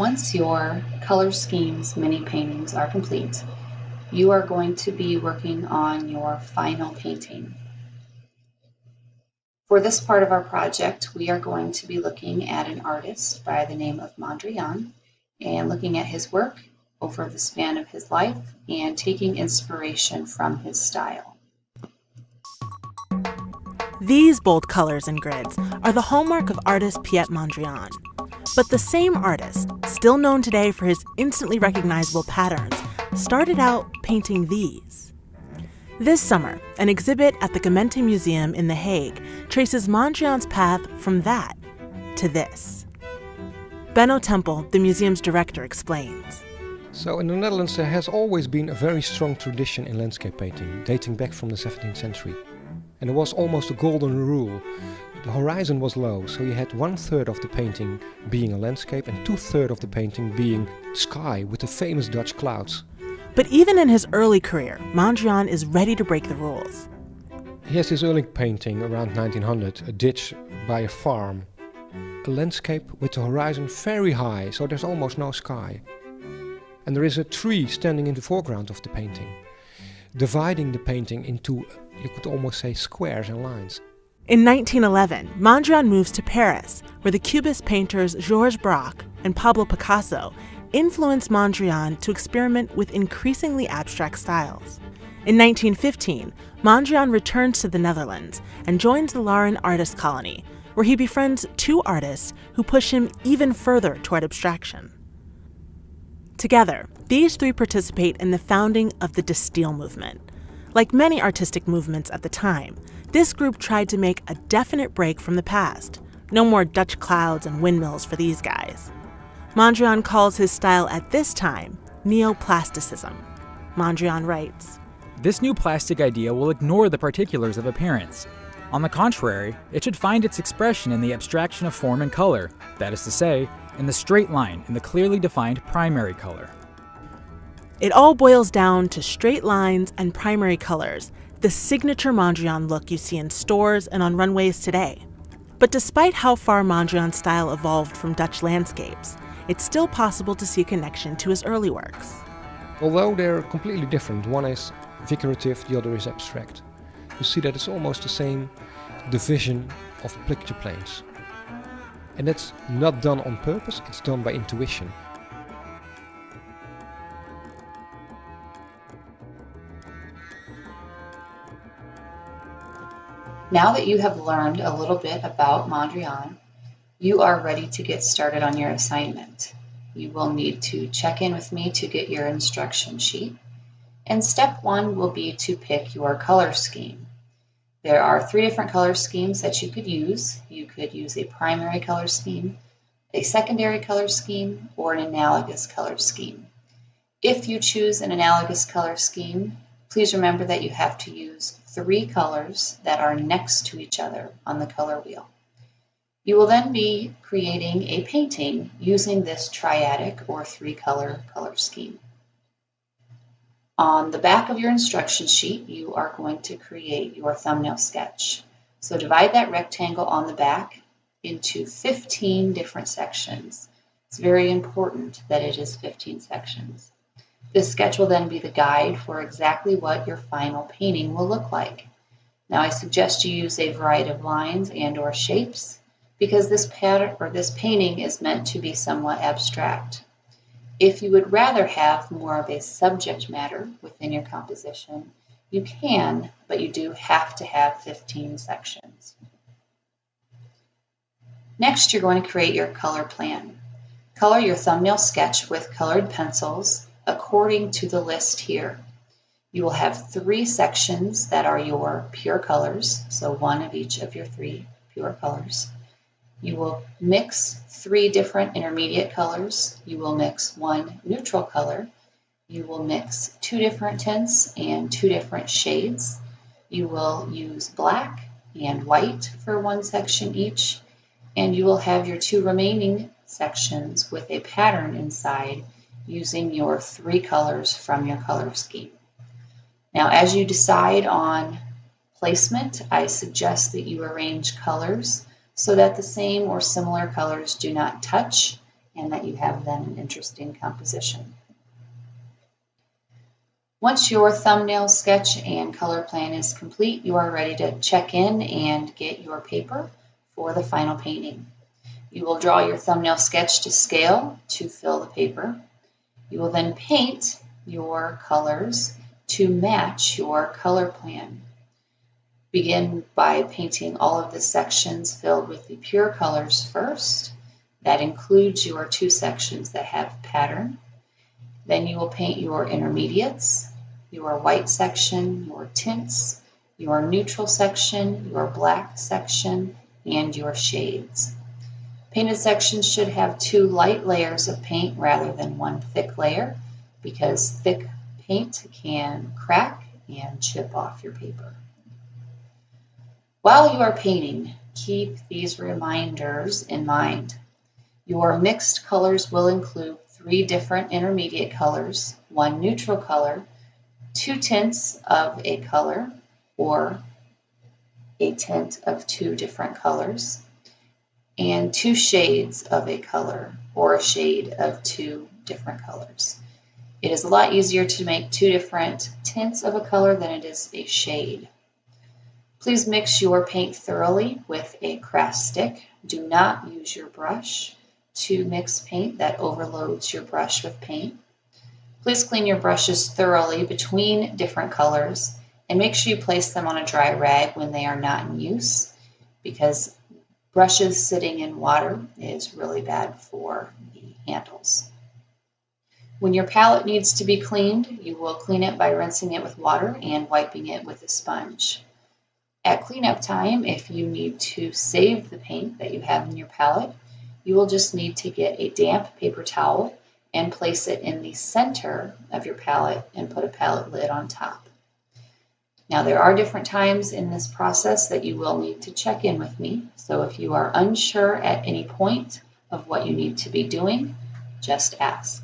Once your color schemes mini paintings are complete, you are going to be working on your final painting. For this part of our project, we are going to be looking at an artist by the name of Mondrian and looking at his work over the span of his life and taking inspiration from his style. These bold colors and grids are the hallmark of artist Piet Mondrian. But the same artist, still known today for his instantly recognizable patterns, started out painting these. This summer, an exhibit at the Gemeente Museum in The Hague traces Mondrian's path from that to this. Benno Tempel, the museum's director, explains. So in the Netherlands there has always been a very strong tradition in landscape painting, dating back from the 17th century. And there was almost a golden rule. The horizon was low, so you had 1/3 of the painting being a landscape and 2/3 of the painting being sky with the famous Dutch clouds. But even in his early career, Mondrian is ready to break the rules. He has this early painting around 1900, a ditch by a farm. A landscape with the horizon very high, so there's almost no sky. And there is a tree standing in the foreground of the painting, dividing the painting into, you could almost say, squares and lines. In 1911, Mondrian moves to Paris, where the Cubist painters Georges Braque and Pablo Picasso influenced Mondrian to experiment with increasingly abstract styles. In 1915, Mondrian returns to the Netherlands and joins the Laren Artist Colony, where he befriends two artists who push him even further toward abstraction. Together, these three participate in the founding of the De Stijl movement. Like many artistic movements at the time, this group tried to make a definite break from the past. No more Dutch clouds and windmills for these guys. Mondrian calls his style at this time neoplasticism. Mondrian writes, "This new plastic idea will ignore the particulars of appearance. On the contrary, it should find its expression in the abstraction of form and color, that is to say, in the straight line in the clearly defined primary color." It all boils down to straight lines and primary colors, the signature Mondrian look you see in stores and on runways today. But despite how far Mondrian's style evolved from Dutch landscapes, it's still possible to see a connection to his early works. Although they're completely different, one is figurative, the other is abstract. You see that it's almost the same division of picture planes. And that's not done on purpose, it's done by intuition. Now that you have learned a little bit about Mondrian, you are ready to get started on your assignment. You will need to check in with me to get your instruction sheet. And step 1 will be to pick your color scheme. There are 3 different color schemes that you could use. You could use a primary color scheme, a secondary color scheme, or an analogous color scheme. If you choose an analogous color scheme, please remember that you have to use 3 colors that are next to each other on the color wheel. You will then be creating a painting using this triadic or 3-color color scheme. On the back of your instruction sheet, you are going to create your thumbnail sketch. So divide that rectangle on the back into 15 different sections. It's very important that it is 15 sections. This sketch will then be the guide for exactly what your final painting will look like. Now I suggest you use a variety of lines and or shapes because this pattern or this painting is meant to be somewhat abstract. If you would rather have more of a subject matter within your composition, you can, but you do have to have 15 sections. Next, you're going to create your color plan. Color your thumbnail sketch with colored pencils according to the list here. You will have 3 sections that are your pure colors, so 1 of each of your 3 pure colors. You will mix 3 different intermediate colors. You will mix 1 neutral color. You will mix 2 different tints and 2 different shades. You will use black and white for 1 section each, and you will have your 2 remaining sections with a pattern inside using your 3 colors from your color scheme. Now, as you decide on placement, I suggest that you arrange colors so that the same or similar colors do not touch and that you have then an interesting composition. Once your thumbnail sketch and color plan is complete, you are ready to check in and get your paper for the final painting. You will draw your thumbnail sketch to scale to fill the paper. You will then paint your colors to match your color plan. Begin by painting all of the sections filled with the pure colors first. That includes your 2 sections that have pattern. Then you will paint your intermediates, your white section, your tints, your neutral section, your black section, and your shades. Painted sections should have 2 light layers of paint rather than 1 thick layer, because thick paint can crack and chip off your paper. While you are painting, keep these reminders in mind. Your mixed colors will include 3 different intermediate colors, 1 neutral color, 2 tints of a color or a tint of 2 different colors, and 2 shades of a color or a shade of 2 different colors. It is a lot easier to make 2 different tints of a color than it is a shade. Please mix your paint thoroughly with a craft stick. Do not use your brush to mix paint that overloads your brush with paint. Please clean your brushes thoroughly between different colors and make sure you place them on a dry rag when they are not in use, because brushes sitting in water is really bad for the handles. When your palette needs to be cleaned, you will clean it by rinsing it with water and wiping it with a sponge. At cleanup time, if you need to save the paint that you have in your palette, you will just need to get a damp paper towel and place it in the center of your palette and put a palette lid on top. Now, there are different times in this process that you will need to check in with me. So if you are unsure at any point of what you need to be doing, just ask.